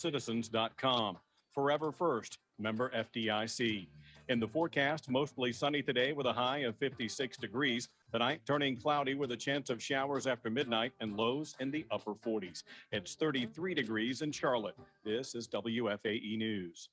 www.citizens.com. Forever First, member FDIC. In the forecast, mostly sunny today with a high of 56 degrees. Tonight, turning cloudy with a chance of showers after midnight and lows in the upper 40s. It's 33 degrees in Charlotte. This is WFAE News.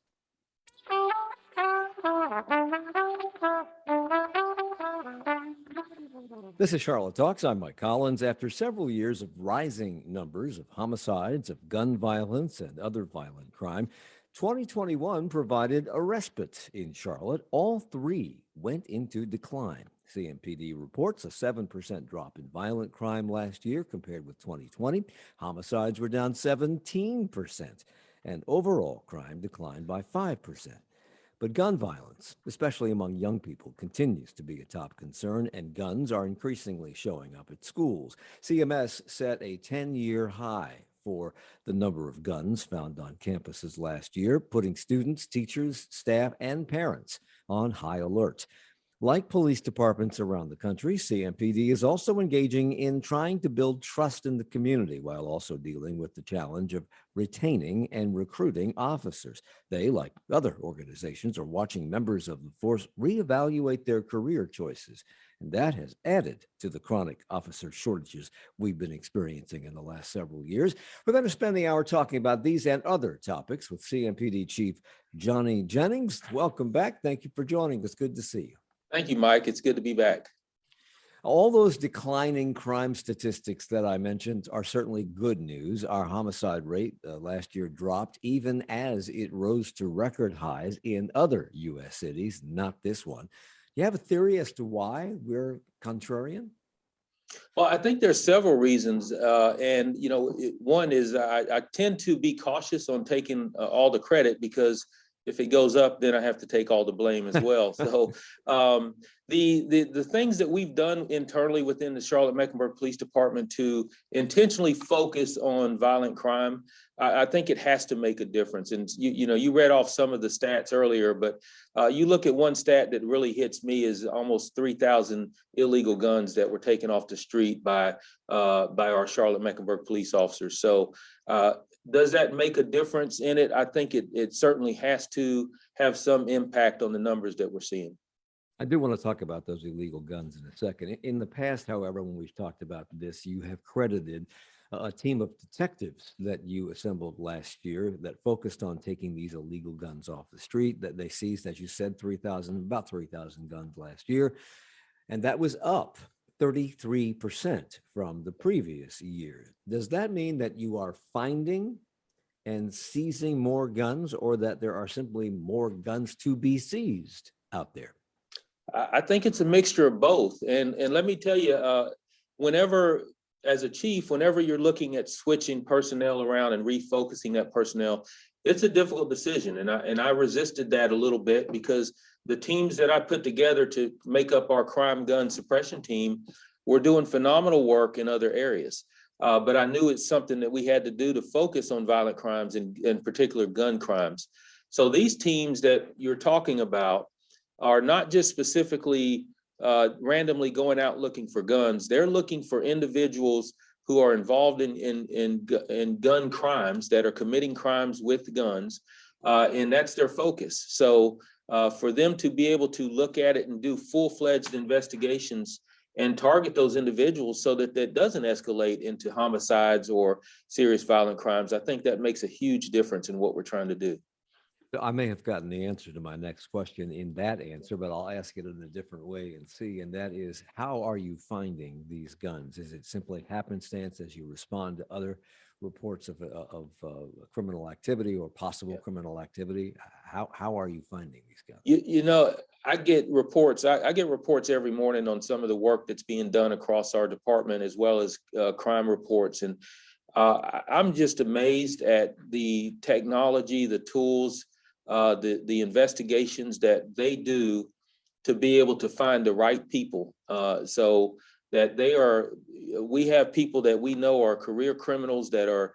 This is Charlotte Talks. I'm Mike Collins. After several years of rising numbers of homicides, of gun violence, and other violent crime, 2021 provided a respite in Charlotte. All three went into decline. CMPD reports a 7% drop in violent crime last year compared with 2020. Homicides were down 17%, and overall crime declined by 5%. But gun violence, especially among young people, continues to be a top concern, and guns are increasingly showing up at schools. CMS set a 10-year high for the number of guns found on campuses last year, putting students, teachers, staff, and parents on high alert. Like police departments around the country, CMPD is also engaging in trying to build trust in the community while also dealing with the challenge of retaining and recruiting officers. They, like other organizations, are watching members of the force reevaluate their career choices, and that has added to the chronic officer shortages we've been experiencing in the last several years. We're going to spend the hour talking about these and other topics with CMPD Chief Johnny Jennings. Welcome back. Thank you for joining us. Good to see you. Thank you, Mike. It's good to be back. All those declining crime statistics that I mentioned are certainly good news. Our homicide rate last year dropped even as it rose to record highs in other U.S. cities, not this one. Do you have a theory as to why we're contrarian? Well, I think there's several reasons. One is I tend to be cautious on taking all the credit, because if it goes up, then I have to take all the blame as well. So the things that we've done internally within the Charlotte-Mecklenburg Police Department to intentionally focus on violent crime, I think it has to make a difference. And you read off some of the stats earlier, but you look at one stat that really hits me is almost 3,000 illegal guns that were taken off the street by our Charlotte-Mecklenburg police officers. So does that make a difference in it? I think it certainly has to have some impact on the numbers that we're seeing. I do want to talk about those illegal guns in a second. In the past, however, when we've talked about this, you have credited a team of detectives that you assembled last year that focused on taking these illegal guns off the street, that they seized, as you said, about 3,000 guns last year. And that was up 33% from the previous year. Does that mean that you are finding and seizing more guns, or that there are simply more guns to be seized out there? I think it's a mixture of both. And let me tell you, as a chief, whenever you're looking at switching personnel around and refocusing that personnel, it's a difficult decision. And I resisted that a little bit, because the teams that I put together to make up our crime gun suppression team were doing phenomenal work in other areas. But I knew it's something that we had to do to focus on violent crimes, and in particular gun crimes. So these teams that you're talking about are not just specifically randomly going out looking for guns. They're looking for individuals who are involved in gun crimes, that are committing crimes with guns, and that's their focus. So for them to be able to look at it and do full-fledged investigations and target those individuals so that that doesn't escalate into homicides or serious violent crimes, I think that makes a huge difference in what we're trying to do. I may have gotten the answer to my next question in that answer, but I'll ask it in a different way and see. And that is, how are you finding these guns? Is it simply happenstance as you respond to other reports of criminal activity or possible criminal activity? How are you finding these guns? I get reports. I get reports every morning on some of the work that's being done across our department, as well as crime reports. And I'm just amazed at the technology, the tools, the investigations that they do to be able to find the right people. So that we have people that we know are career criminals that are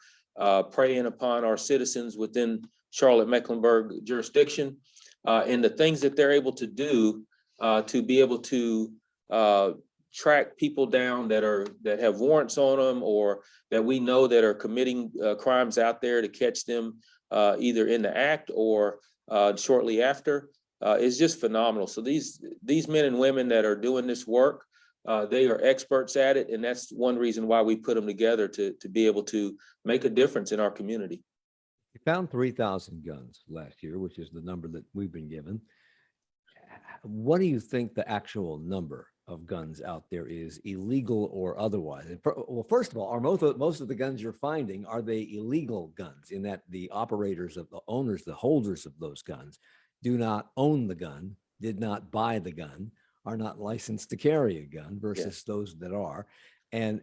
preying upon our citizens within Charlotte-Mecklenburg jurisdiction, and the things that they're able to do to be able to track people down that have warrants on them, or that we know that are committing crimes out there, to catch them either in the act or shortly after, is just phenomenal. So these men and women that are doing this work, they are experts at it, and that's one reason why we put them together to be able to make a difference in our community. You found 3,000 guns last year, which is the number that we've been given. What do you think the actual number of guns out there is, illegal or otherwise? Well, first of all, are most of the guns you're finding, are they illegal guns in that the operators of the owners, the holders of those guns, do not own the gun, did not buy the gun, are not licensed to carry a gun versus those that are? And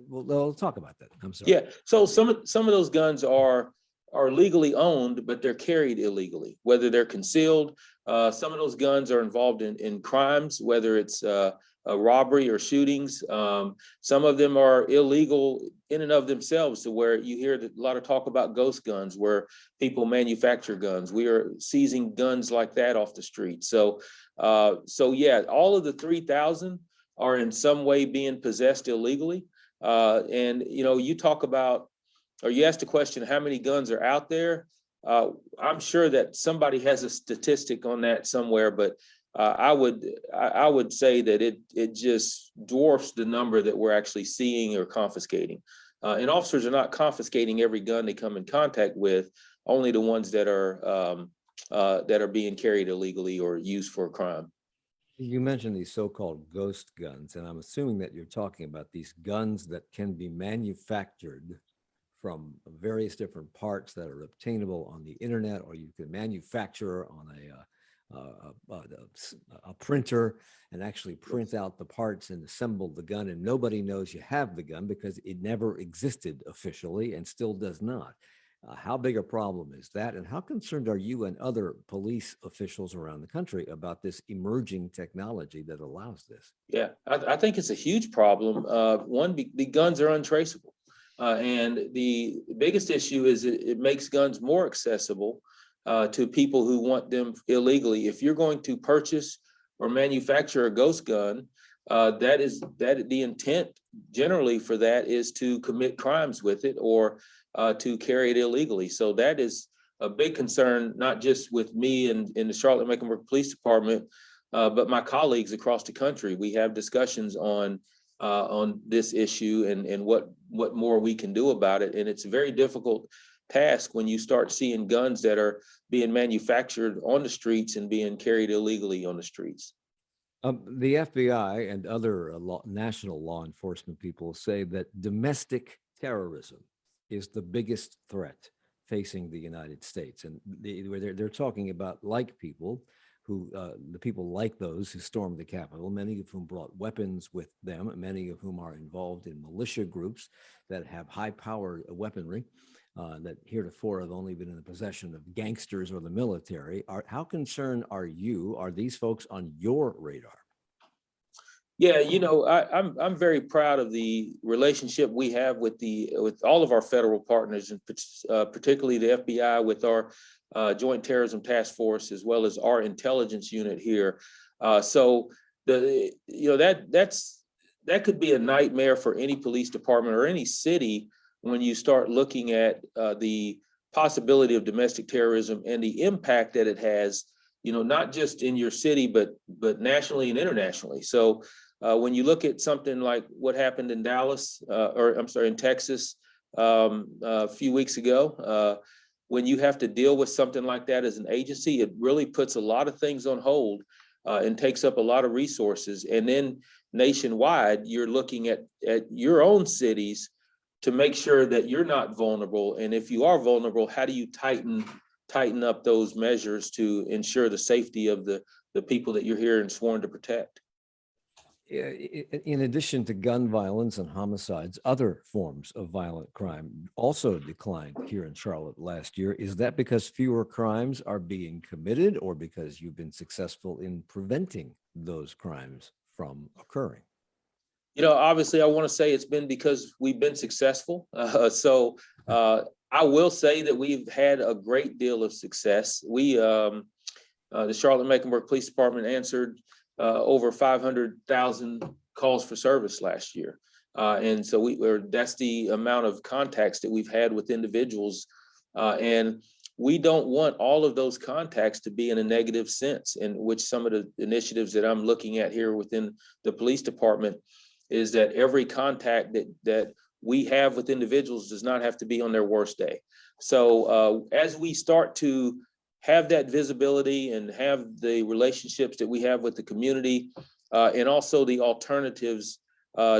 we'll talk about that. I'm sorry. Yeah. So some of those guns are legally owned, but they're carried illegally, whether they're concealed. Some of those guns are involved in crimes, whether it's a robbery or shootings. Some of them are illegal in and of themselves, to where you hear a lot of talk about ghost guns, where people manufacture guns. We are seizing guns like that off the street. So yeah, all of the 3,000 are in some way being possessed illegally. And you talk about, or you asked the question, how many guns are out there? I'm sure that somebody has a statistic on that somewhere, but I would say that it just dwarfs the number that we're actually seeing or confiscating. And officers are not confiscating every gun they come in contact with, only the ones that are being carried illegally or used for a crime. You mentioned these so-called ghost guns, and I'm assuming that you're talking about these guns that can be manufactured from various different parts that are obtainable on the internet, or you can manufacture on a printer and actually print out the parts and assemble the gun, and nobody knows you have the gun because it never existed officially and still does not. How big a problem is that, and how concerned are you and other police officials around the country about this emerging technology that allows this? Yeah, I think it's a huge problem. One, the guns are untraceable. And the biggest issue is it makes guns more accessible to people who want them illegally. If you're going to purchase or manufacture a ghost gun, that the intent generally for that is to commit crimes with it, or to carry it illegally. So that is a big concern, not just with me and in the Charlotte-Mecklenburg Police Department, but my colleagues across the country. We have discussions on this issue and what more we can do about it. And it's a very difficult task when you start seeing guns that are being manufactured on the streets and being carried illegally on the streets. The FBI and other national law enforcement people say that domestic terrorism is the biggest threat facing the United States. And they're talking about people who, the people like those who stormed the Capitol, many of whom brought weapons with them, many of whom are involved in militia groups that have high-powered weaponry that heretofore have only been in the possession of gangsters or the military. How concerned are these folks on your radar? Yeah, I'm very proud of the relationship we have with all of our federal partners, and particularly the FBI with our Joint Terrorism Task Force, as well as our intelligence unit here. So that could be a nightmare for any police department or any city when you start looking at the possibility of domestic terrorism and the impact that it has, not just in your city, but nationally and internationally. So when you look at something like what happened in in Texas a few weeks ago, when you have to deal with something like that as an agency, it really puts a lot of things on hold and takes up a lot of resources. And then nationwide, you're looking at your own cities to make sure that you're not vulnerable. And if you are vulnerable, how do you tighten up those measures to ensure the safety of the people that you're here and sworn to protect? In addition to gun violence and homicides, other forms of violent crime also declined here in Charlotte last year. Is that because fewer crimes are being committed, or because you've been successful in preventing those crimes from occurring? Obviously, I want to say it's been because we've been successful. So I will say that we've had a great deal of success. The Charlotte-Mecklenburg Police Department answered over 500,000 calls for service last year. And so that's the amount of contacts that we've had with individuals And we don't want all of those contacts to be in a negative sense, in which some of the initiatives that I'm looking at here within the police department is that every contact that we have with individuals does not have to be on their worst day. So as we start to have that visibility and have the relationships that we have with the community, and also the alternatives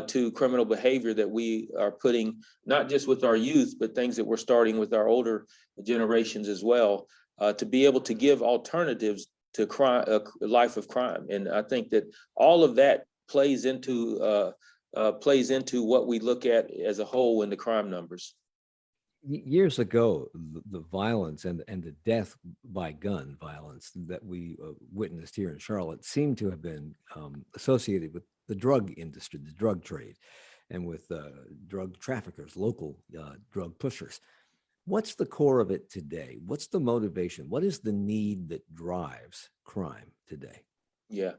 to criminal behavior that we are putting, not just with our youth, but things that we're starting with our older generations as well, to be able to give alternatives to crime, life of crime. And I think that all of that plays into what we look at as a whole in the crime numbers. Years ago, the violence and the death by gun violence that we witnessed here in Charlotte seemed to have been associated with the drug industry, the drug trade, and with drug traffickers, local drug pushers. What's the core of it today? What's the motivation? What is the need that drives crime today? Yeah,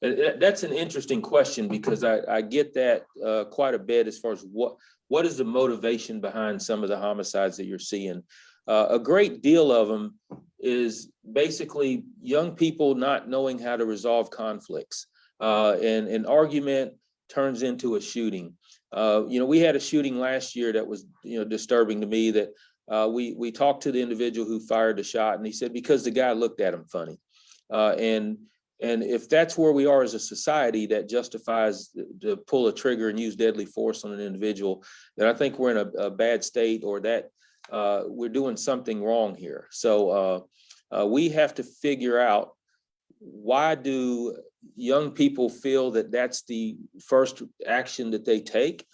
that's an interesting question, because I get that quite a bit as far as what is the motivation behind some of the homicides that you're seeing. A great deal of them is basically young people not knowing how to resolve conflicts. And an argument turns into a shooting. We had a shooting last year that was disturbing to me, that we talked to the individual who fired the shot, and he said because the guy looked at him funny. And if that's where we are as a society, that justifies to pull a trigger and use deadly force on an individual, then I think we're in a bad state, or that we're doing something wrong here. So we have to figure out, why do young people feel that that's the first action that they take?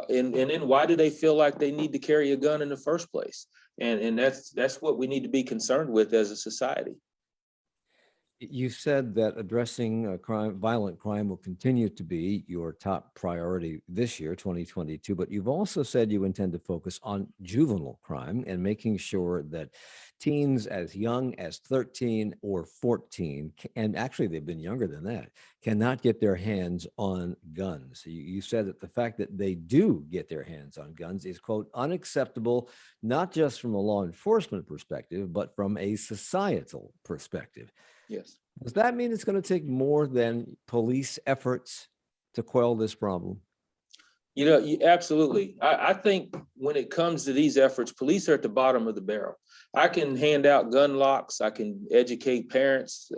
And then why do they feel like they need to carry a gun in the first place? And that's what we need to be concerned with as a society. You said that addressing violent crime will continue to be your top priority this year, 2022, but you've also said you intend to focus on juvenile crime and making sure that teens as young as 13 or 14, and actually they've been younger than that, cannot get their hands on guns. You said that the fact that they do get their hands on guns is, quote, unacceptable, not just from a law enforcement perspective, but from a societal perspective. Yes. Does that mean it's going to take more than police efforts to quell this problem? Absolutely. I think when it comes to these efforts, police are at the bottom of the barrel. I can hand out gun locks. I can educate parents.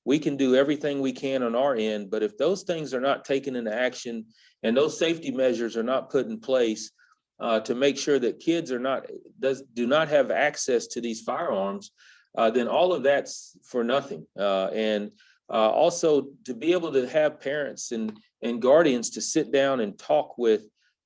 We can do everything we can on our end. But if those things are not taken into action, and those safety measures are not put in place to make sure that kids do not have access to these firearms, then all of that's for nothing. And also to be able to have parents and guardians to sit down and talk with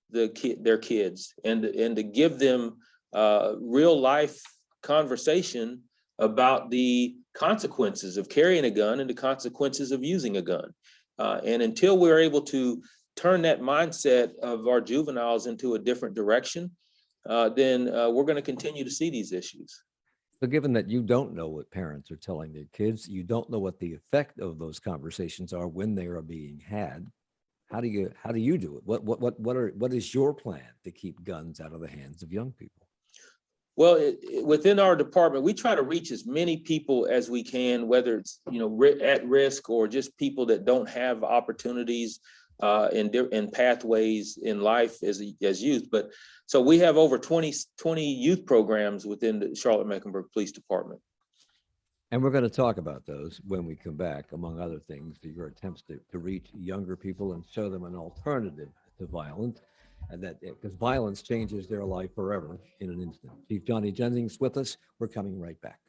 their kids, and to give them real life conversation about the consequences of carrying a gun and the consequences of using a gun. And until we're able to turn that mindset of our juveniles into a different direction, then we're going to continue to see these issues. So given that you don't know what parents are telling their kids, you don't know what the effect of those conversations are when they are being had, how do you do it? What is your plan to keep guns out of the hands of young people? Well, within our department, we try to reach as many people as we can, whether it's at risk or just people that don't have opportunities and pathways in life as youth. But so we have over 20 youth programs within the Charlotte-Mecklenburg Police Department. And we're going to talk about those when we come back, among other things, your attempts to reach younger people and show them an alternative to violence, and that because violence changes their life forever in an instant. Chief Johnny Jennings with us. We're coming right back.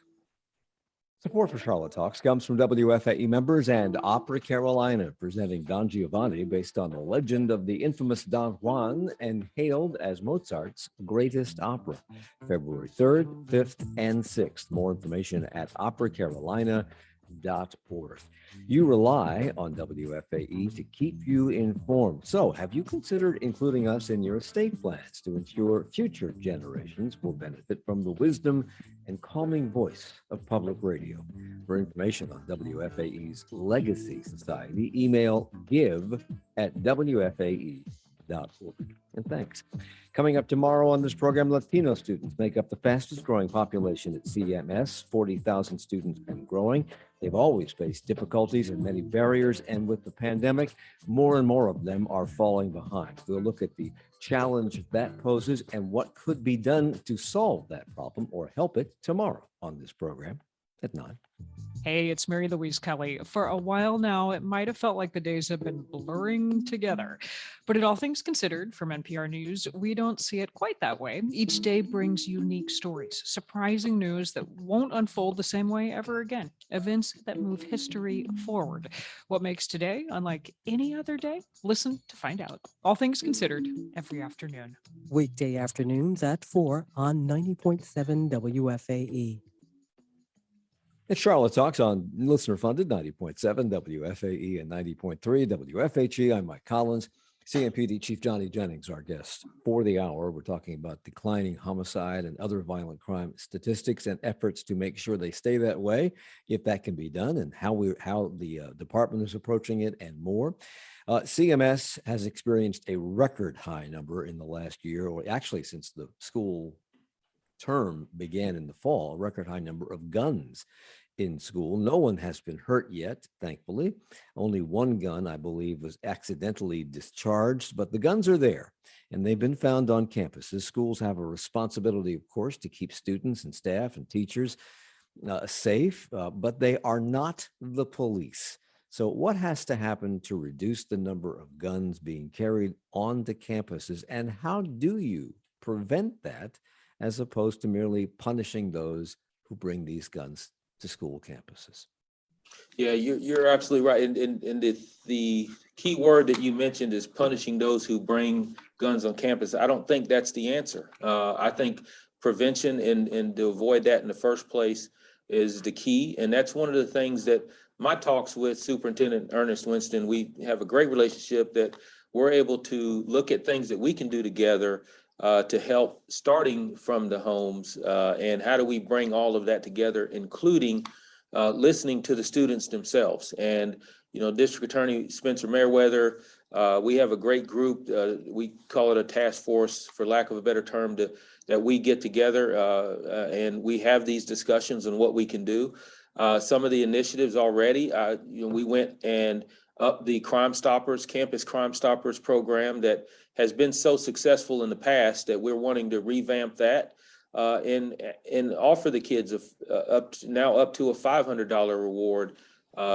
Support for Charlotte Talks comes from WFAE members and Opera Carolina, presenting Don Giovanni based on the legend of the infamous Don Juan and hailed as Mozart's greatest opera. February 3rd, 5th, and 6th. More information at operacarolina.org. You rely on WFAE to keep you informed. So have you considered including us in your estate plans to ensure future generations will benefit from the wisdom and calming voice of public radio? For information on WFAE's Legacy Society, email give@wfae.org. And thanks. Coming up tomorrow on this program, Latino students make up the fastest growing population at CMS, 40,000 students and growing. They've always faced difficulties and many barriers, and with the pandemic, more and more of them are falling behind. We'll look at the challenge that poses and what could be done to solve that problem or help it tomorrow on this program at 9. Hey, it's Mary Louise Kelly. For a while now, it might have felt like the days have been blurring together. But at All Things Considered from NPR News, we don't see it quite that way. Each day brings unique stories, surprising news that won't unfold the same way ever again, events that move history forward. What makes today unlike any other day? Listen to find out. All Things Considered every afternoon. Weekday afternoons at 4 on 90.7 WFAE. It's Charlotte Talks on listener-funded 90.7 WFAE and 90.3 WFHE. I'm Mike Collins. CMPD Chief Johnny Jennings, our guest for the hour. We're talking about declining homicide and other violent crime statistics and efforts to make sure they stay that way, if that can be done, and how the department is approaching it and more. CMS has experienced a record high number in the last year, or actually since the school term began in the fall, a record high number of guns in school. No one has been hurt yet, thankfully. Only one gun, I believe, was accidentally discharged, but the guns are there and they've been found on campuses. Schools have a responsibility, of course, to keep students and staff and teachers safe, but they are not the police. So what has to happen to reduce the number of guns being carried onto campuses, and how do you prevent that as opposed to merely punishing those who bring these guns to school campuses? Yeah, you're absolutely right. And the key word that you mentioned is punishing those who bring guns on campus. I don't think that's the answer. I think prevention and to avoid that in the first place is the key. And that's one of the things that my talks with Superintendent Ernest Winston, we have a great relationship that we're able to look at things that we can do together to help, starting from the homes, and how do we bring all of that together, including listening to the students themselves. And, you know, District Attorney Spencer Merriweather, we have a great group. We call it a task force, for lack of a better term, that we get together and we have these discussions on what we can do. Some of the initiatives already, you know, we went and up the Crime Stoppers, Campus Crime Stoppers program that has been so successful in the past that we're wanting to revamp that and offer the kids up to a $500 reward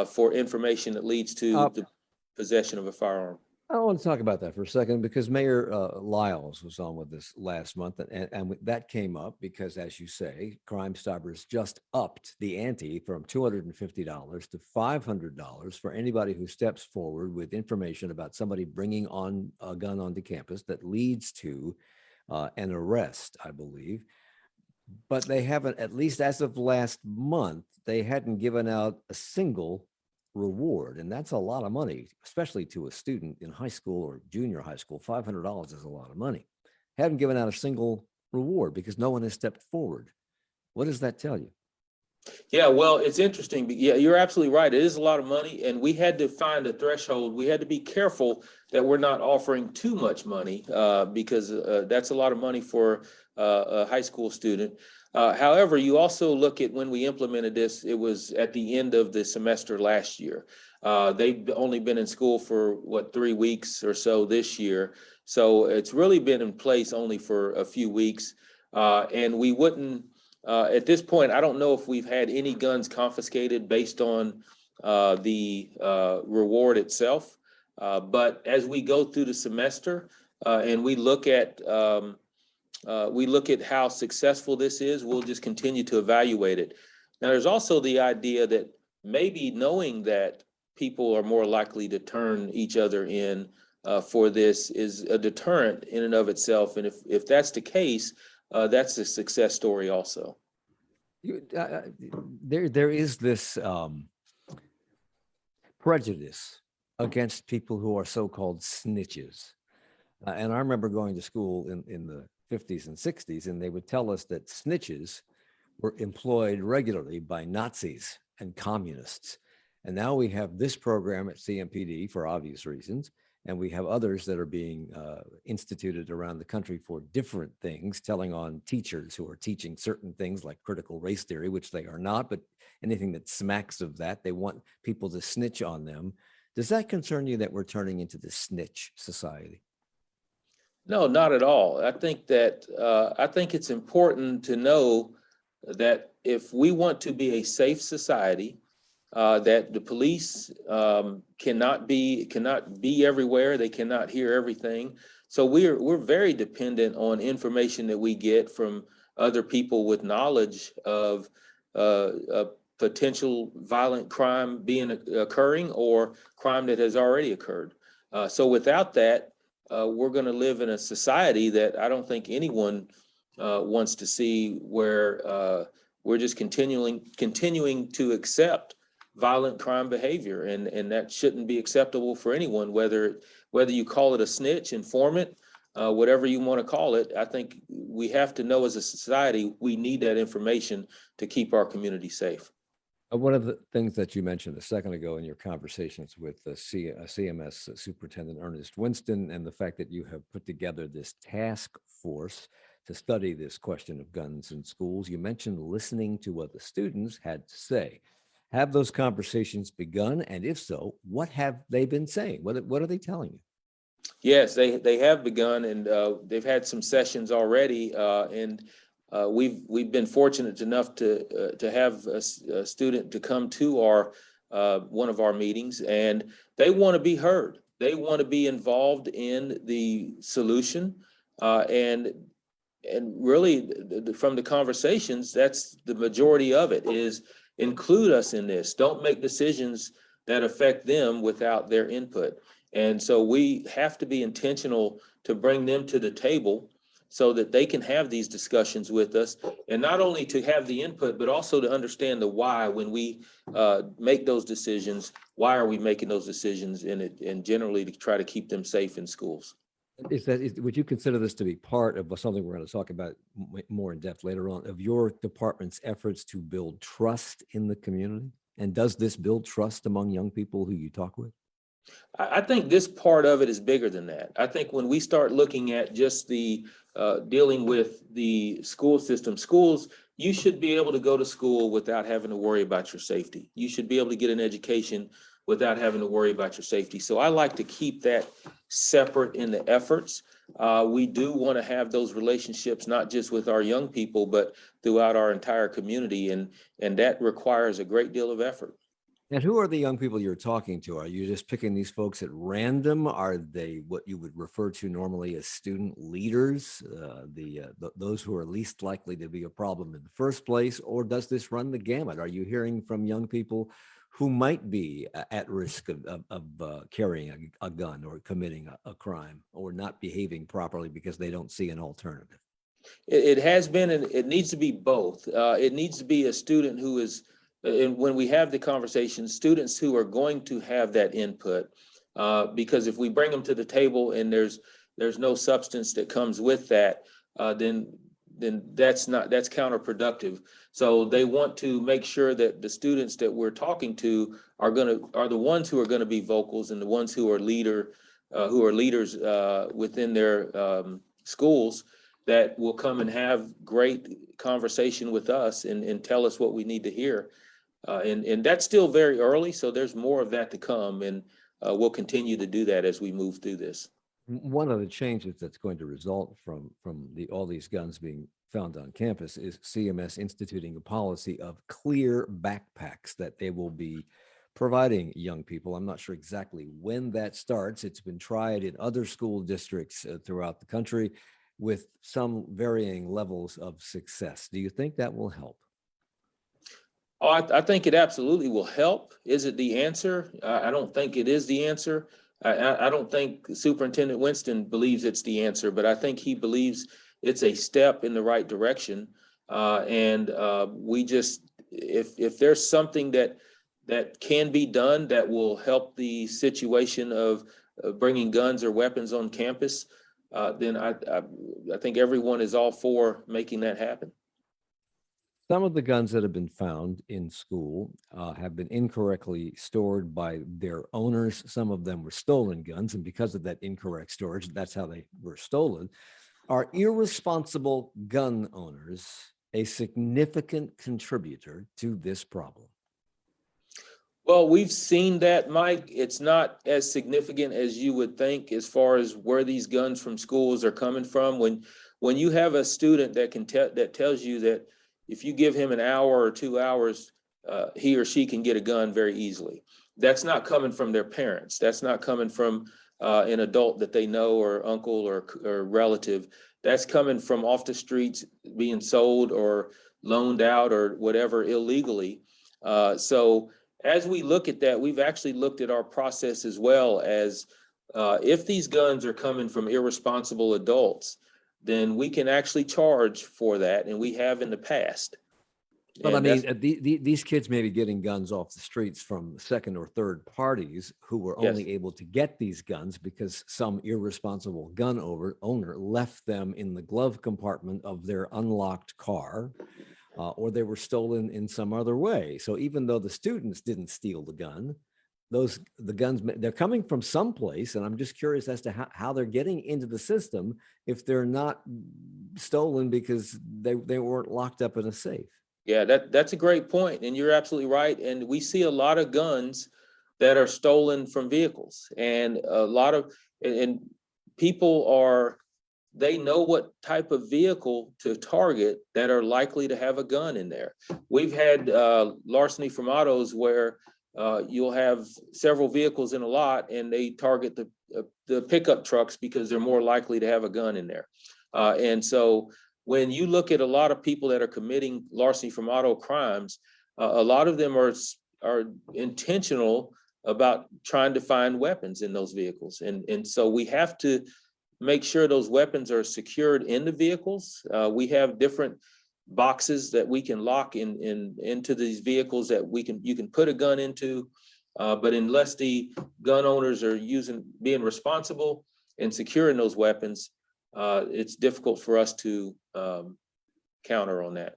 for information that leads to the possession of a firearm. I want to talk about that for a second, because Mayor Lyles was on with us last month, and that came up because, as you say, Crime Stoppers just upped the ante from $250 to $500 for anybody who steps forward with information about somebody bringing on a gun onto campus that leads to an arrest, I believe. But they haven't, at least as of last month, they hadn't given out a single reward, and that's a lot of money, especially to a student in high school or junior high school. $500 is a lot of money. Haven't given out a single reward because no one has stepped forward. What does that tell you? Yeah, well, it's interesting. Yeah, you're absolutely right. It is a lot of money, and we had to find a threshold. We had to be careful that we're not offering too much money because that's a lot of money for a high school student. However, you also look at when we implemented this, it was at the end of the semester last year. They've only been in school for 3 weeks or so this year. So it's really been in place only for a few weeks. And we wouldn't, at this point, I don't know if we've had any guns confiscated based on the reward itself. But as we go through the semester and we look at how successful this is, we'll just continue to evaluate it. Now, there's also the idea that maybe knowing that people are more likely to turn each other in for this is a deterrent in and of itself. And if that's the case, that's a success story also. There is this prejudice against people who are so-called snitches. And I remember going to school in the 50s and 60s, and they would tell us that snitches were employed regularly by Nazis and communists. And now we have this program at CMPD for obvious reasons. And we have others that are being instituted around the country for different things, telling on teachers who are teaching certain things like critical race theory, which they are not, but anything that smacks of that, they want people to snitch on them. Does that concern you that we're turning into the snitch society? No, not at all. I think it's important to know that if we want to be a safe society, that the police cannot be everywhere. They cannot hear everything. So we're very dependent on information that we get from other people with knowledge of potential violent crime occurring or crime that has already occurred. So without that, we're going to live in a society that I don't think anyone wants to see, where we're just continuing to accept violent crime behavior, and that shouldn't be acceptable for anyone, whether you call it a snitch, informant, whatever you want to call it. I think we have to know as a society, we need that information to keep our community safe. One of the things that you mentioned a second ago in your conversations with CMS Superintendent Ernest Winston, and the fact that you have put together this task force to study this question of guns in schools, you mentioned listening to what the students had to say. Have those conversations begun? And if so, what have they been saying? What are they telling you? Yes, they have begun, and they've had some sessions already, and we've been fortunate enough to have a student to come to our one of our meetings, and they want to be heard. They want to be involved in the solution, and really from the conversations, that's the majority of it, is include us in this. Don't make decisions that affect them without their input. And so we have to be intentional to bring them to the table so that they can have these discussions with us, and not only to have the input, but also to understand the why when we make those decisions. Why are we making those decisions, and generally to try to keep them safe in schools. Would you consider this to be part of something we're going to talk about more in depth later on, of your department's efforts to build trust in the community? And does this build trust among young people who you talk with? I think this part of it is bigger than that. I think when we start looking at just the dealing with the school system, schools, you should be able to go to school without having to worry about your safety. You should be able to get an education without having to worry about your safety. So I like to keep that separate in the efforts. We do want to have those relationships, not just with our young people, but throughout our entire community. And that requires a great deal of effort. And who are the young people you're talking to? Are you just picking these folks at random? Are they what you would refer to normally as student leaders, those who are least likely to be a problem in the first place? Or does this run the gamut? Are you hearing from young people who might be at risk of carrying a gun or committing a crime or not behaving properly because they don't see an alternative? It has been, and it needs to be both. It needs to be a student who is, and when we have the conversation, students who are going to have that input, because if we bring them to the table and there's no substance that comes with that, then that's counterproductive. So they want to make sure that the students that we're talking to are the ones who are going to be vocals, and the ones who are leaders within their schools, that will come and have great conversation with us and tell us what we need to hear. And that's still very early, so there's more of that to come, and we'll continue to do that as we move through this. One of the changes that's going to result from all these guns being found on campus is CMS instituting a policy of clear backpacks that they will be providing young people. I'm not sure exactly when that starts. It's been tried in other school districts throughout the country with some varying levels of success. Do you think that will help? Oh, I think it absolutely will help. Is it the answer? I don't think it is the answer. I don't think Superintendent Winston believes it's the answer, but I think he believes it's a step in the right direction. We just, if there's something that can be done that will help the situation of bringing guns or weapons on campus, then I think everyone is all for making that happen. Some of the guns that have been found in school have been incorrectly stored by their owners. Some of them were stolen guns, and because of that incorrect storage, that's how they were stolen. Are irresponsible gun owners a significant contributor to this problem? Well, we've seen that, Mike. It's not as significant as you would think as far as where these guns from schools are coming from. When you have a student that that tells you that if you give him an hour or 2 hours, he or she can get a gun very easily. That's not coming from their parents. That's not coming from an adult that they know, or uncle or relative. That's coming from off the streets being sold or loaned out or whatever illegally. So as we look at that, we've actually looked at our process as well as if these guns are coming from irresponsible adults, then we can actually charge for that, and we have in the past. But I And mean, that's- these kids may be getting guns off the streets from second or third parties who were Yes. only able to get these guns because some irresponsible gun owner left them in the glove compartment of their unlocked car, or they were stolen in some other way. So even though the students didn't steal the gun, the guns, they're coming from someplace, and I'm just curious as to how they're getting into the system if they're not stolen because they weren't locked up in a safe. Yeah, that's a great point, and you're absolutely right. And we see a lot of guns that are stolen from vehicles, and a lot of and people they know what type of vehicle to target that are likely to have a gun in there. We've had larceny from autos where you'll have several vehicles in a lot, and they target the pickup trucks because they're more likely to have a gun in there. And so when you look at a lot of people that are committing larceny from auto crimes, a lot of them are intentional about trying to find weapons in those vehicles. And so we have to make sure those weapons are secured in the vehicles. We have different boxes that we can lock into these vehicles that you can put a gun into. But unless the gun owners are being responsible and securing those weapons, it's difficult for us to counter on that.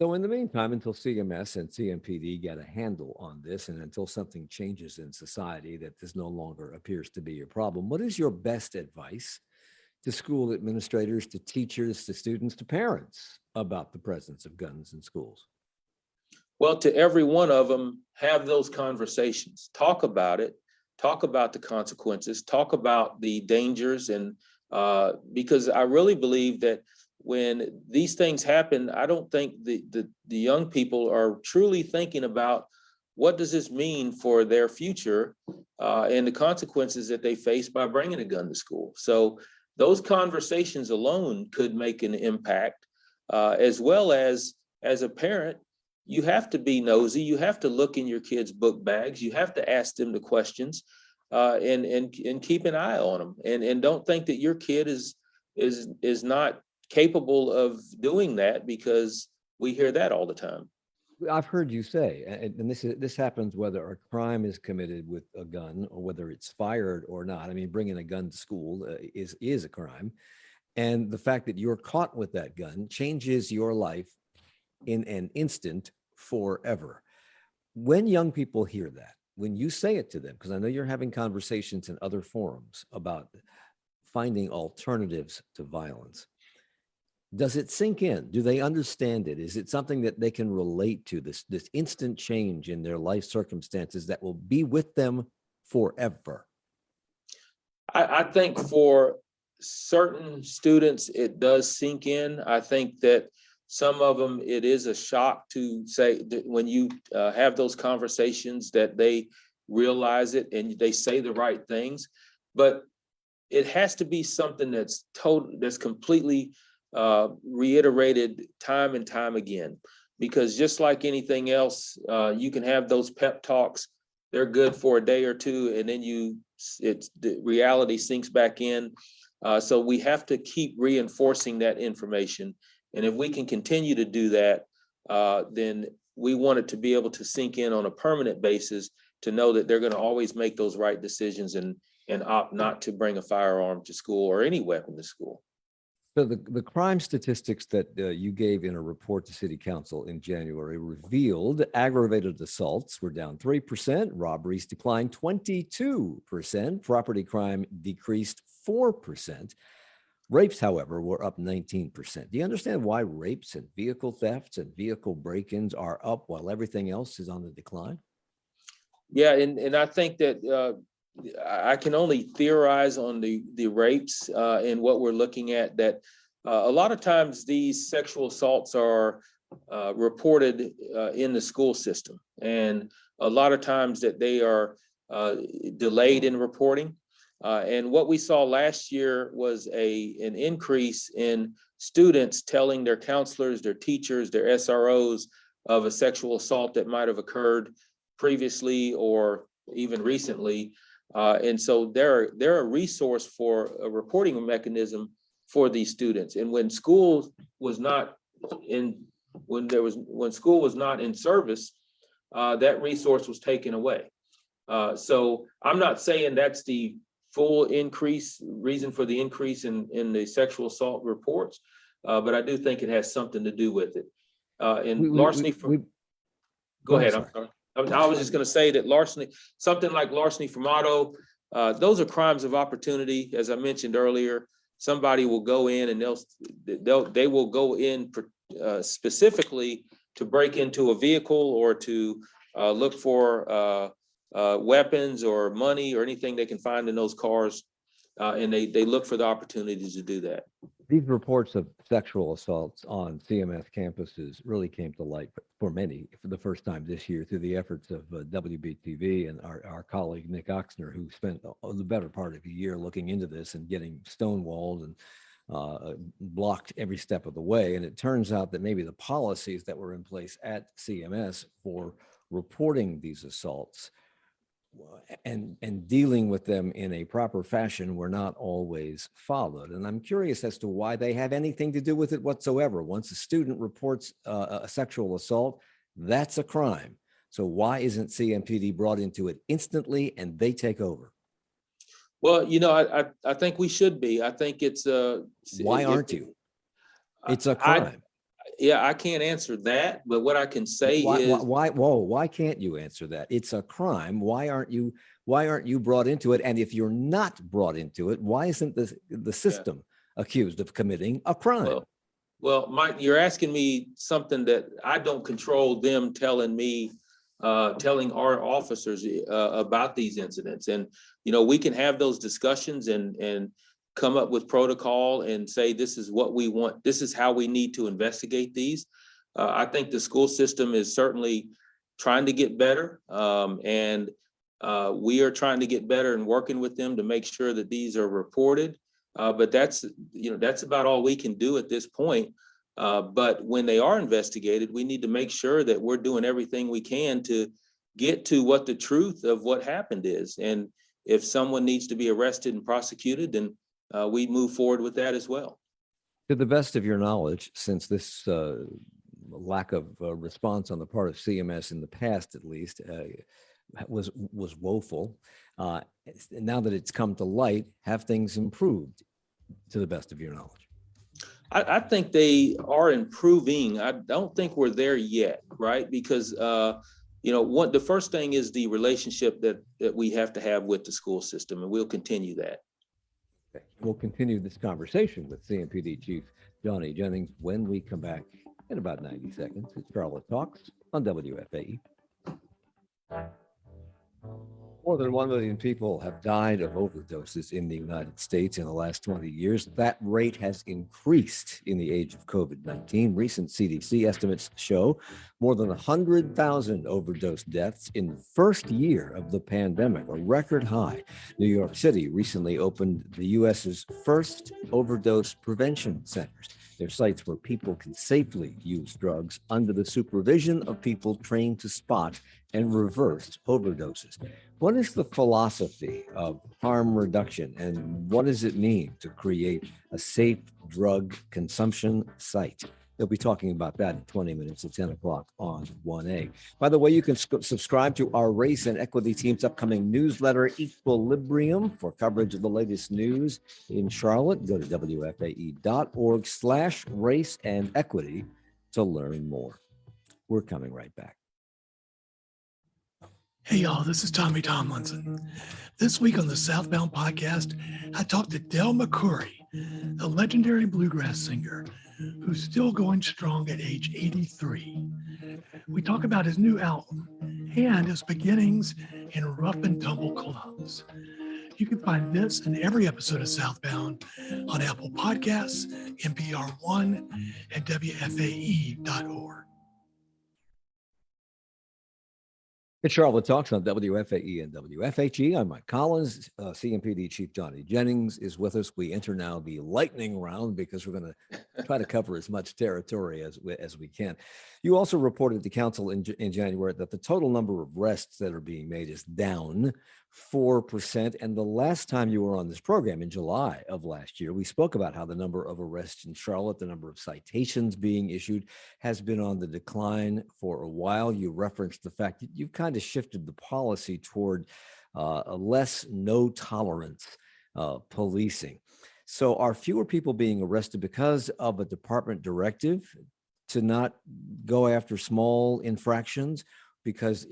So in the meantime, until CMS and CMPD get a handle on this, and until something changes in society that this no longer appears to be a problem, what is your best advice to school administrators, to teachers, to students, to parents about the presence of guns in schools? Well, to every one of them, have those conversations, talk about it, talk about the consequences, talk about the dangers, and because I really believe that when these things happen, I don't think the young people are truly thinking about what does this mean for their future and the consequences that they face by bringing a gun to school. So those conversations alone could make an impact, as well as a parent, you have to be nosy. You have to look in your kids' book bags. You have to ask them the questions and keep an eye on them. And don't think that your kid is not capable of doing that, because we hear that all the time. I've heard you say, and this happens whether a crime is committed with a gun or whether it's fired or not. I mean, bringing a gun to school is a crime, and the fact that you're caught with that gun changes your life in an instant forever. When young people hear that, when you say it to them, because I know you're having conversations in other forums about finding alternatives to violence, does it sink in? Do they understand it? Is it something that they can relate to, this instant change in their life circumstances that will be with them forever? I think for certain students, it does sink in. I think that some of them, it is a shock to say that when you have those conversations that they realize it and they say the right things, but it has to be something that's completely reiterated time and time again, because just like anything else, you can have those pep talks. They're good for a day or two, and then the reality sinks back in. So we have to keep reinforcing that information. And if we can continue to do that, then we want it to be able to sink in on a permanent basis, to know that they're going to always make those right decisions and opt not to bring a firearm to school or any weapon to school. So the crime statistics that you gave in a report to City Council in January revealed aggravated assaults were down 3%, robberies declined 22%, property crime decreased 4%. Rapes, however, were up 19%. Do you understand why rapes and vehicle thefts and vehicle break-ins are up while everything else is on the decline? Yeah, and I think that I can only theorize on the rapes and what we're looking at, that a lot of times these sexual assaults are reported in the school system, and a lot of times that they are delayed in reporting. And what we saw last year was an increase in students telling their counselors, their teachers, their SROs of a sexual assault that might have occurred previously or even recently. And so they're a resource for a reporting mechanism for these students. And when school was not in service, that resource was taken away. So I'm not saying that's the full reason for the increase in the sexual assault reports, but I do think it has something to do with it. And larceny go ahead. I'm sorry. I was just going to say that something like larceny from auto, those are crimes of opportunity. As I mentioned earlier, somebody will go in and they will go in specifically to break into a vehicle or to look for weapons or money or anything they can find in those cars, and they look for the opportunities to do that. These reports of sexual assaults on CMS campuses really came to light for many for the first time this year through the efforts of WBTV and our colleague Nick Oxner, who spent the better part of a year looking into this and getting stonewalled and blocked every step of the way. And it turns out that maybe the policies that were in place at CMS for reporting these assaults and dealing with them in a proper fashion were not always followed. And I'm curious as to why they have anything to do with it whatsoever. Once a student reports a sexual assault, that's a crime. So why isn't CMPD brought into it instantly and they take over? Well, I think we should be. I think it's why aren't you? It's a crime. Yeah, I can't answer that, but what I can say is why can't you answer that? It's a crime. Why aren't you brought into it? And if you're not brought into it, why isn't the system accused of committing a crime? Well, Mike, you're asking me something that I don't control, them telling our officers about these incidents. And we can have those discussions and come up with protocol and say, this is what we want. This is how we need to investigate these. I think the school system is certainly trying to get better. And we are trying to get better and working with them to make sure that these are reported. But that's about all we can do at this point. But when they are investigated, we need to make sure that we're doing everything we can to get to what the truth of what happened is. And if someone needs to be arrested and prosecuted, then we move forward with that as well. To the best of your knowledge, since this lack of response on the part of CMS in the past, at least, was woeful, now that it's come to light, have things improved to the best of your knowledge? I think they are improving. I don't think we're there yet, right? Because the first thing is the relationship that we have to have with the school system, and we'll continue that. Okay. We'll continue this conversation with CMPD Chief Johnny Jennings when we come back in about 90 seconds. It's Charlotte Talks on WFAE. More than 1 million people have died of overdoses in the United States in the last 20 years. That rate has increased in the age of COVID-19. Recent CDC estimates show more than 100,000 overdose deaths in the first year of the pandemic, a record high. New York City recently opened the U.S.'s first overdose prevention centers. They're sites where people can safely use drugs under the supervision of people trained to spot and reverse overdoses. What is the philosophy of harm reduction, and what does it mean to create a safe drug consumption site? They'll be talking about that in 20 minutes at 10 o'clock on 1A. By the way, you can subscribe to our race and equity team's upcoming newsletter, Equilibrium, for coverage of the latest news in Charlotte. Go to WFAE.org/race and equity to learn more. We're coming right back. Hey, y'all, this is Tommy Tomlinson. This week on the Southbound podcast, I talked to Del McCoury, a legendary bluegrass singer who's still going strong at age 83. We talk about his new album and his beginnings in rough and tumble clubs. You can find this and every episode of Southbound on Apple Podcasts, NPR One, and WFAE.org. It's Charlotte Talks on WFAE and WFHE. I'm Mike Collins. CMPD Chief Johnny Jennings is with us. We enter now the lightning round because we're going to try to cover as much territory as we can. You also reported to council in January that the total number of arrests that are being made is down 4%. And the last time you were on this program in July of last year, we spoke about how the number of arrests in Charlotte, the number of citations being issued, has been on the decline for a while. You referenced the fact that you've kind of shifted the policy toward a less no tolerance policing. So are fewer people being arrested because of a department directive to not go after small infractions, because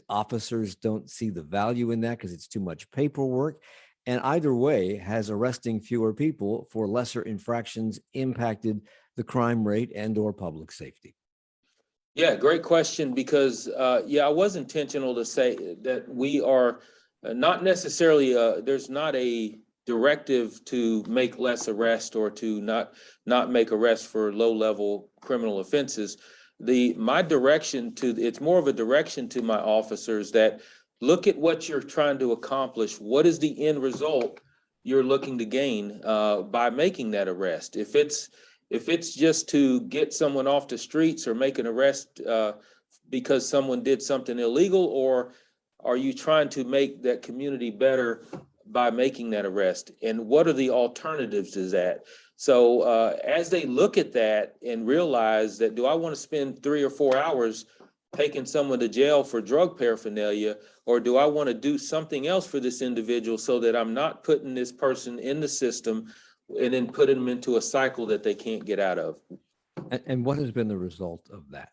officers don't see the value in that because it's too much paperwork? And either way, has arresting fewer people for lesser infractions impacted the crime rate and or public safety? Yeah, great question, because I was intentional to say that we are not necessarily, there's not a directive to make less arrests or to not make arrests for low-level criminal offenses. My direction it's more of a direction to my officers that look at what you're trying to accomplish. What is the end result you're looking to gain by making that arrest? If it's just to get someone off the streets or make an arrest because someone did something illegal, or are you trying to make that community better by making that arrest? And what are the alternatives to that? So as they look at that and realize that, do I want to spend 3 or 4 hours taking someone to jail for drug paraphernalia, or do I want to do something else for this individual so that I'm not putting this person in the system and then putting them into a cycle that they can't get out of? And what has been the result of that?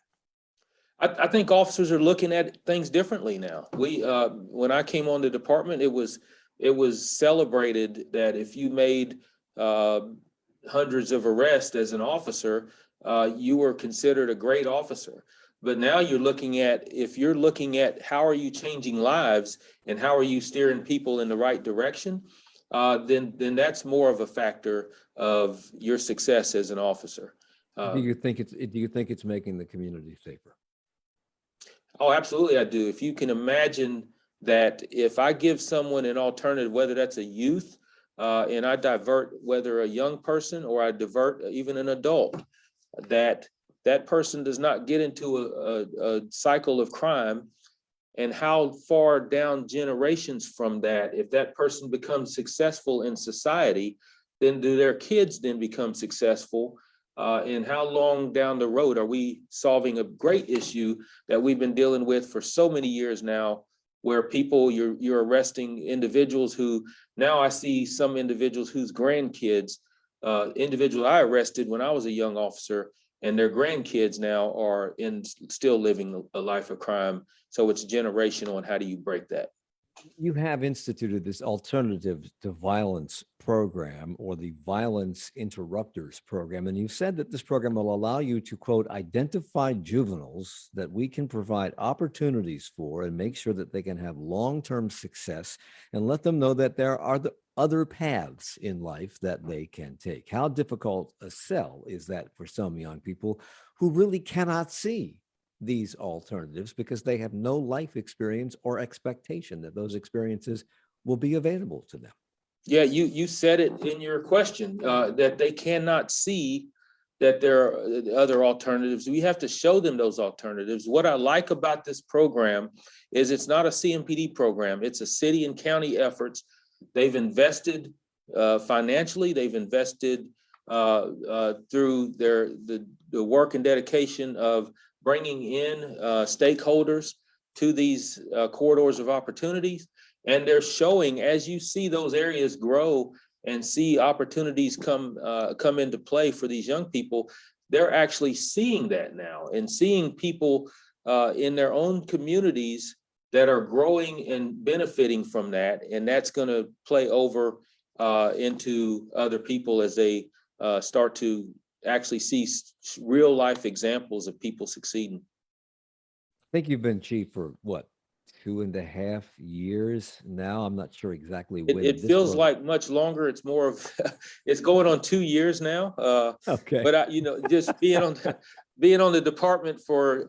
I think officers are looking at things differently now. When I came on the department, it was celebrated that if you made hundreds of arrests as an officer, you were considered a great officer. But now if you're looking at how are you changing lives and how are you steering people in the right direction, then that's more of a factor of your success as an officer. Do you think it's making the community safer? Oh, absolutely, I do. If you can imagine that if I give someone an alternative, whether that's a youth, and I divert whether a young person or I divert even an adult, that person does not get into a cycle of crime, and how far down generations from that, if that person becomes successful in society, then do their kids then become successful? And how long down the road are we solving a great issue that we've been dealing with for so many years now, where you're arresting individuals who, now I see some individuals whose grandkids, individuals I arrested when I was a young officer, and their grandkids now are still living a life of crime. So it's generational, and how do you break that? You have instituted this alternative to violence program, or the violence interrupters program. And you said that this program will allow you to, quote, identify juveniles that we can provide opportunities for and make sure that they can have long-term success, and let them know that there are the other paths in life that they can take. How difficult a sell is that for some young people who really cannot see these alternatives because they have no life experience or expectation that those experiences will be available to them? Yeah, you said it in your question, that they cannot see that there are other alternatives. We have to show them those alternatives. What I like about this program is it's not a CMPD program. It's a city and county efforts. They've invested financially. They've invested through the the work and dedication of bringing in stakeholders to these corridors of opportunities. And they're showing, as you see those areas grow and see opportunities come into play for these young people, they're actually seeing that now and seeing people in their own communities that are growing and benefiting from that. And that's going to play over into other people as they start to actually see real life examples of people succeeding. I think you've been chief for what, 2.5 years now? I'm not sure exactly when. It feels like much longer. It's more of, it's going on 2 years now. Okay. But just being on the department for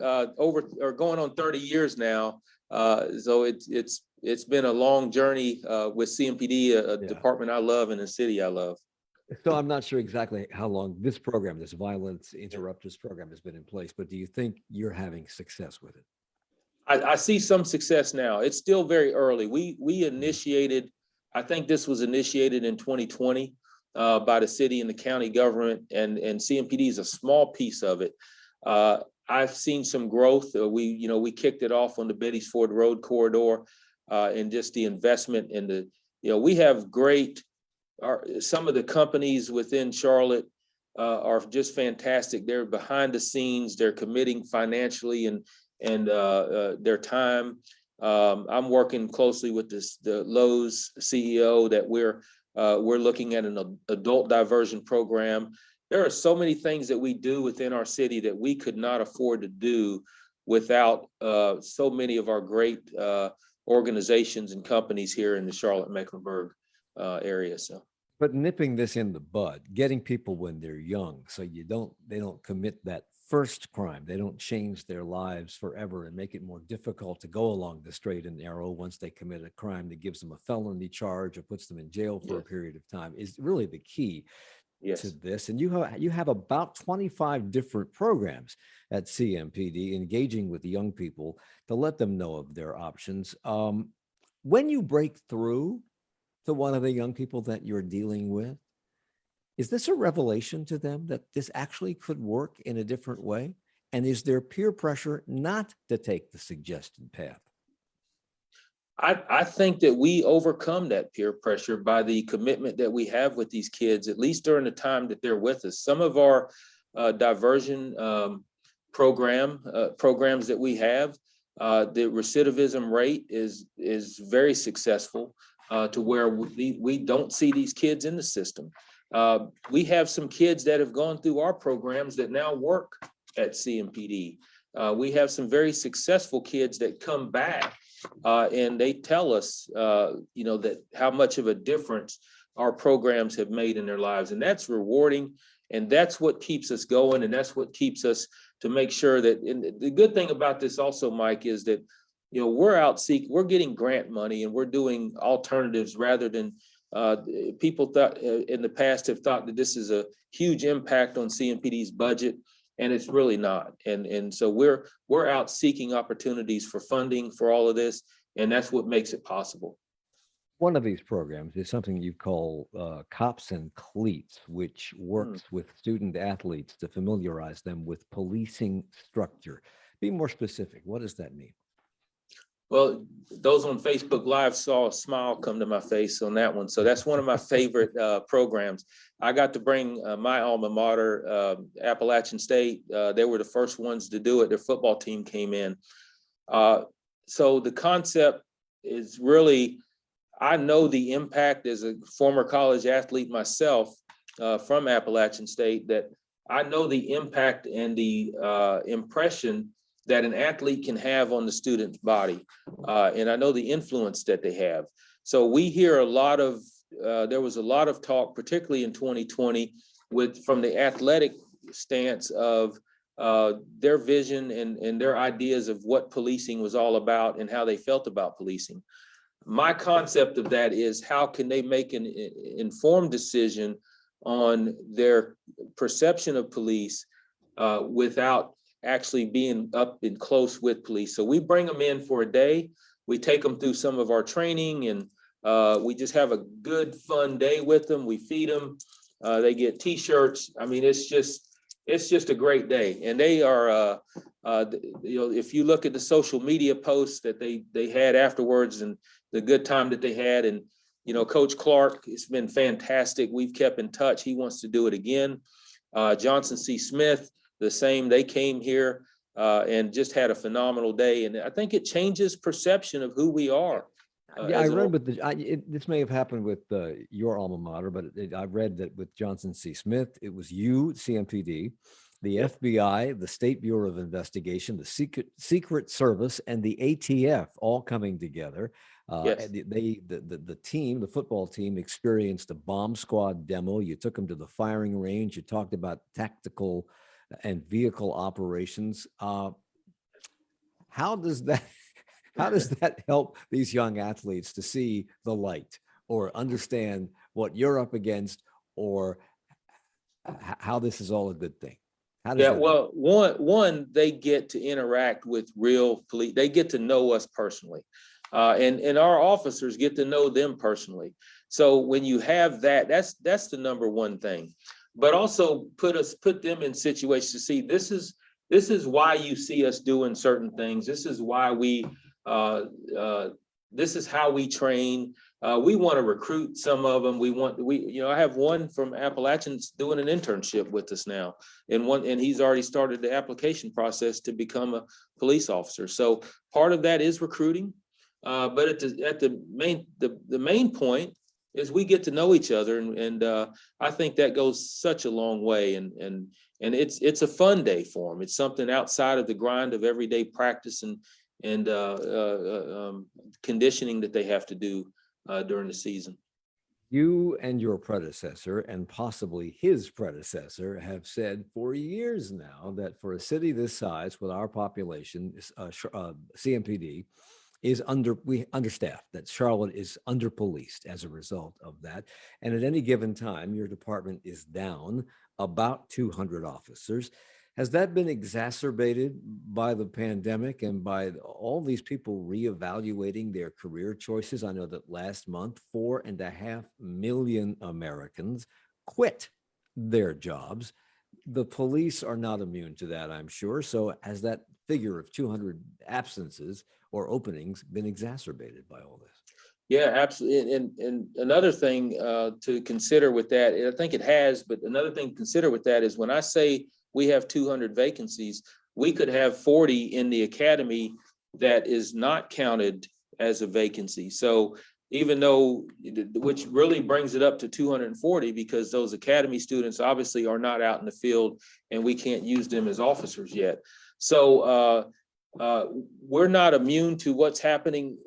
going on 30 years now. So it's been a long journey with CMPD, a department I love and a city I love. So I'm not sure exactly how long this program, this violence interrupters program, has been in place, but do you think you're having success with it? I see some success now. It's still very early. We initiated, I think this was initiated in 2020 by the city and the county government, and CMPD is a small piece of it. I've seen some growth. We kicked it off on the Betty's Ford Road corridor and just the investment in the, we have great, some of the companies within Charlotte are just fantastic. They're behind the scenes. They're committing financially and their time. I'm working closely with the Lowe's CEO that we're looking at an adult diversion program. There are so many things that we do within our city that we could not afford to do without so many of our great organizations and companies here in the Charlotte-Mecklenburg area. So, but nipping this in the bud, getting people when they're young, so they don't commit that first crime. They don't change their lives forever and make it more difficult to go along the straight and narrow once they commit a crime that gives them a felony charge or puts them in jail for a period of time is really the key to this. And you have about 25 different programs at CMPD engaging with young people to let them know of their options. When you break through to one of the young people that you're dealing with, is this a revelation to them that this actually could work in a different way? And is there peer pressure not to take the suggested path? I think that we overcome that peer pressure by the commitment that we have with these kids, at least during the time that they're with us. Some of our diversion programs that we have, the recidivism rate is very successful to where we don't see these kids in the system. We have some kids that have gone through our programs that now work at CMPD. We have some very successful kids that come back and they tell us, that how much of a difference our programs have made in their lives. And that's rewarding. And that's what keeps us going. And that's what keeps us to make sure that, and the good thing about this also, Mike, is that, we're getting grant money and we're doing alternatives rather than people thought in the past have thought that this is a huge impact on CMPD's budget, and it's really not. And so we're out seeking opportunities for funding for all of this, and that's what makes it possible. One of these programs is something you call Cops and Cleats, which works with student athletes to familiarize them with policing structure. Be more specific. What does that mean? Well, those on Facebook Live saw a smile come to my face on that one. So that's one of my favorite programs. I got to bring my alma mater, Appalachian State. They were the first ones to do it. Their football team came in. So the concept is really, I know the impact as a former college athlete myself from Appalachian State, that I know the impact and the impression that an athlete can have on the student's body. And I know the influence that they have. So we hear there was a lot of talk, particularly in 2020, from the athletic stance of their vision and their ideas of what policing was all about and how they felt about policing. My concept of that is, how can they make an informed decision on their perception of police without actually being up and close with police. So we bring them in for a day. We take them through some of our training, and we just have a good, fun day with them. We feed them. They get T-shirts. I mean, it's it's just a great day. And they are, if you look at the social media posts that they had afterwards and the good time that they had, and, Coach Clark, it's been fantastic. We've kept in touch. He wants to do it again. Johnson C. Smith, the same. They came here and just had a phenomenal day. And I think it changes perception of who we are. Yeah, I read with this may have happened with your alma mater, but I read that with Johnson C. Smith, it was you, CMPD, the FBI, the State Bureau of Investigation, the Secret Service, and the ATF all coming together. Yes. The team, the football team, experienced a bomb squad demo. You took them to the firing range. You talked about tactical and vehicle operations. How does that help these young athletes to see the light or understand what you're up against, or how this is all a good thing? Well, one, they get to interact with real police. They get to know us personally. And our officers get to know them personally. So when you have that, that's the number one thing. But also put them in situations to see this is why you see us doing certain things. This is why this is how we train. We want to recruit some of them. I have one from Appalachians doing an internship with us now, and he's already started the application process to become a police officer. So part of that is recruiting. But the main point is we get to know each other, and I think that goes such a long way. And it's a fun day for them. It's something outside of the grind of everyday practice and conditioning that they have to do during the season. You and your predecessor, and possibly his predecessor, have said for years now that for a city this size with our population, CMPD is understaffed, that Charlotte is under-policed as a result of that. And at any given time, your department is down about 200 officers. Has that been exacerbated by the pandemic and by all these people reevaluating their career choices? I know that last month, 4.5 million Americans quit their jobs. The police are not immune to that, I'm sure. So has that figure of 200 absences or openings been exacerbated by all this? Yeah, absolutely. And another thing to consider with that, I think it has, but another thing to consider with that is when I say we have 200 vacancies, we could have 40 in the academy that is not counted as a vacancy. So even though, which really brings it up to 240, because those academy students obviously are not out in the field and we can't use them as officers yet. So we're not immune to what's happening.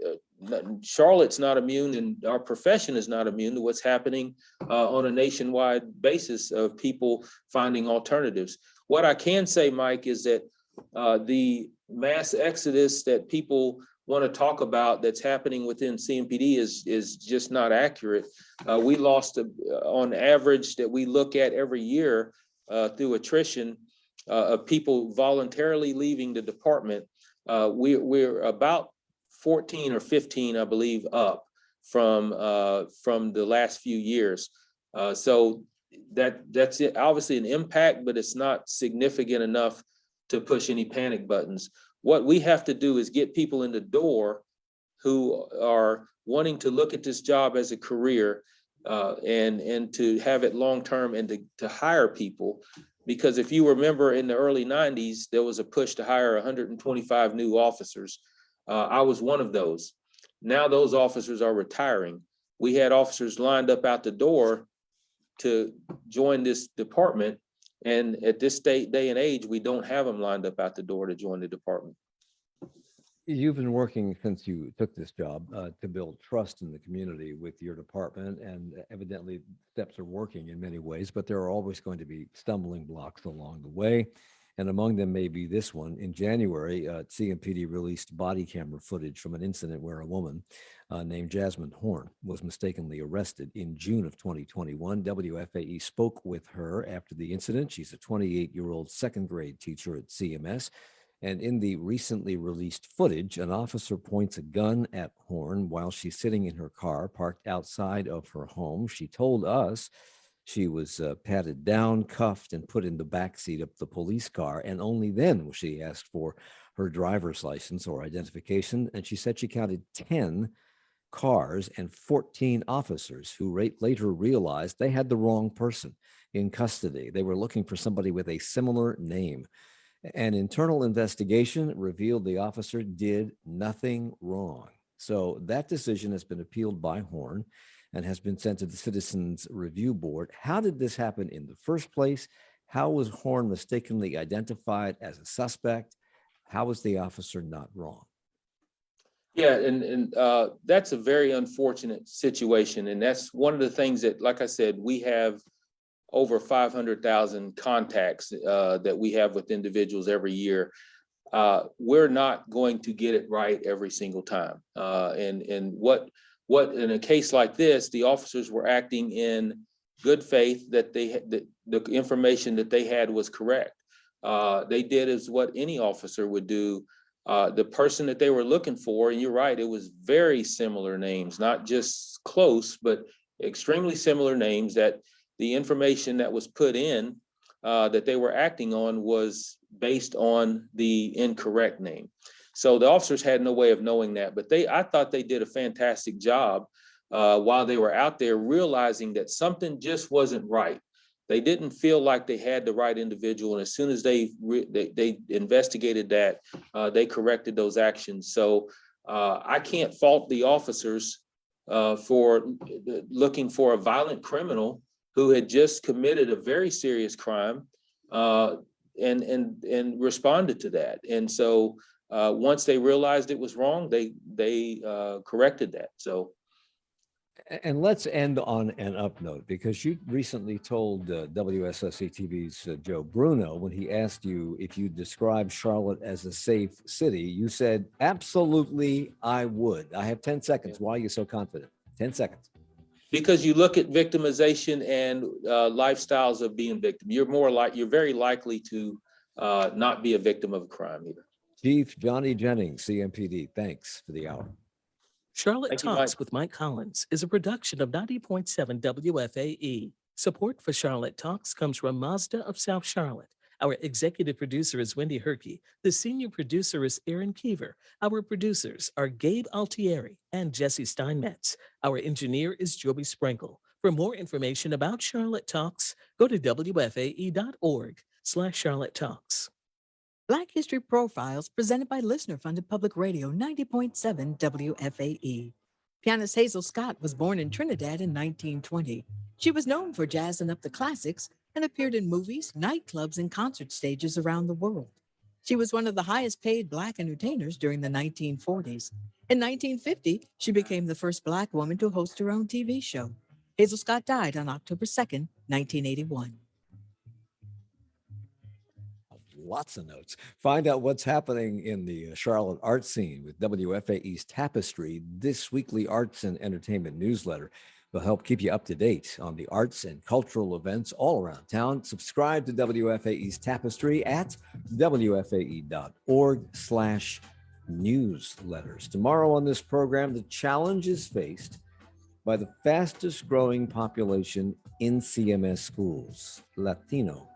Charlotte's not immune, and our profession is not immune to what's happening on a nationwide basis of people finding alternatives. What I can say, Mike, is that the mass exodus that people want to talk about that's happening within CMPD is just not accurate. We lost, on average, that we look at every year through attrition of people voluntarily leaving the department. We're about 14 or 15, I believe, up from the last few years. So that's it. Obviously an impact, but it's not significant enough to push any panic buttons. What we have to do is get people in the door who are wanting to look at this job as a career and to have it long-term, and to hire people. Because if you remember in the early 90s, there was a push to hire 125 new officers. I was one of those. Now those officers are retiring. We had officers lined up out the door to join this department. And at this day and age, we don't have them lined up out the door to join the department. You've been working since you took this job to build trust in the community with your department, and evidently steps are working in many ways, but there are always going to be stumbling blocks along the way. And among them may be this one. In January, CMPD released body camera footage from an incident where a woman named Jasmine Horn was mistakenly arrested in June of 2021. WFAE spoke with her after the incident. She's a 28-year-old second grade teacher at CMS. And in the recently released footage, an officer points a gun at Horn while she's sitting in her car parked outside of her home. She told us She was patted down, cuffed, and put in the backseat of the police car. And only then was she asked for her driver's license or identification. And she said she counted 10 cars and 14 officers who later realized they had the wrong person in custody. They were looking for somebody with a similar name. An internal investigation revealed the officer did nothing wrong. So that decision has been appealed by Horn and has been sent to the Citizens Review Board. How did this happen in the first place? How was Horn mistakenly identified as a suspect? How was the officer not wrong? Yeah, and that's a very unfortunate situation. And that's one of the things that, like I said, we have over 500,000 contacts that we have with individuals every year. We're not going to get it right every single time. And what in a case like this, the officers were acting in good faith that the information that they had was correct. They did as what any officer would do. The person that they were looking for, and you're right, it was very similar names, not just close, but extremely similar names, that the information that was put in that they were acting on was based on the incorrect name. So the officers had no way of knowing that, but I thought they did a fantastic job while they were out there, realizing that something just wasn't right. They didn't feel like they had the right individual, and as soon as they investigated that, they corrected those actions. So I can't fault the officers for looking for a violent criminal who had just committed a very serious crime and responded to that. And so once they realized it was wrong, they corrected that. So. And let's end on an up note, because you recently told WSSC TV's Joe Bruno, when he asked you if you describe Charlotte as a safe city, you said, absolutely, I would. I have 10 seconds. Why are you so confident? 10 seconds. Because you look at victimization and lifestyles of being victim. You're very likely to not be a victim of a crime either. Chief Johnny Jennings, CMPD, thanks for the hour. Charlotte Thank you, Talks Mike. with Mike Collins is a production of 90.7 WFAE. Support for Charlotte Talks comes from Mazda of South Charlotte. Our executive producer is Wendy Herkey. The senior producer is Aaron Keever. Our producers are Gabe Altieri and Jesse Steinmetz. Our engineer is Joby Sprinkle. For more information about Charlotte Talks, go to wfae.org/Charlotte Talks. Black History Profiles, presented by listener-funded public radio 90.7 WFAE. Pianist Hazel Scott was born in Trinidad in 1920. She was known for jazzing up the classics and appeared in movies, nightclubs, and concert stages around the world. She was one of the highest-paid Black entertainers during the 1940s. In 1950, she became the first Black woman to host her own TV show. Hazel Scott died on October 2nd, 1981. Lots of notes. Find out what's happening in the Charlotte art scene with WFAE's Tapestry. This weekly arts and entertainment newsletter will help keep you up to date on the arts and cultural events all around town. Subscribe to WFAE's Tapestry at wfae.org/newsletters. Tomorrow on this program, the challenges faced by the fastest growing population in CMS schools, Latino.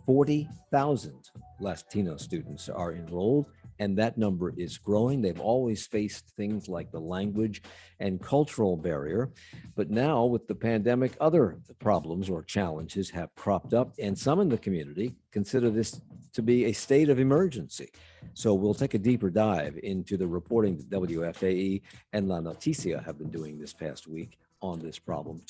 40,000 Latino students are enrolled, and that number is growing. They've always faced things like the language and cultural barrier, but now with the pandemic, other problems or challenges have cropped up, and some in the community consider this to be a state of emergency. So we'll take a deeper dive into the reporting that WFAE and La Noticia have been doing this past week on this problem.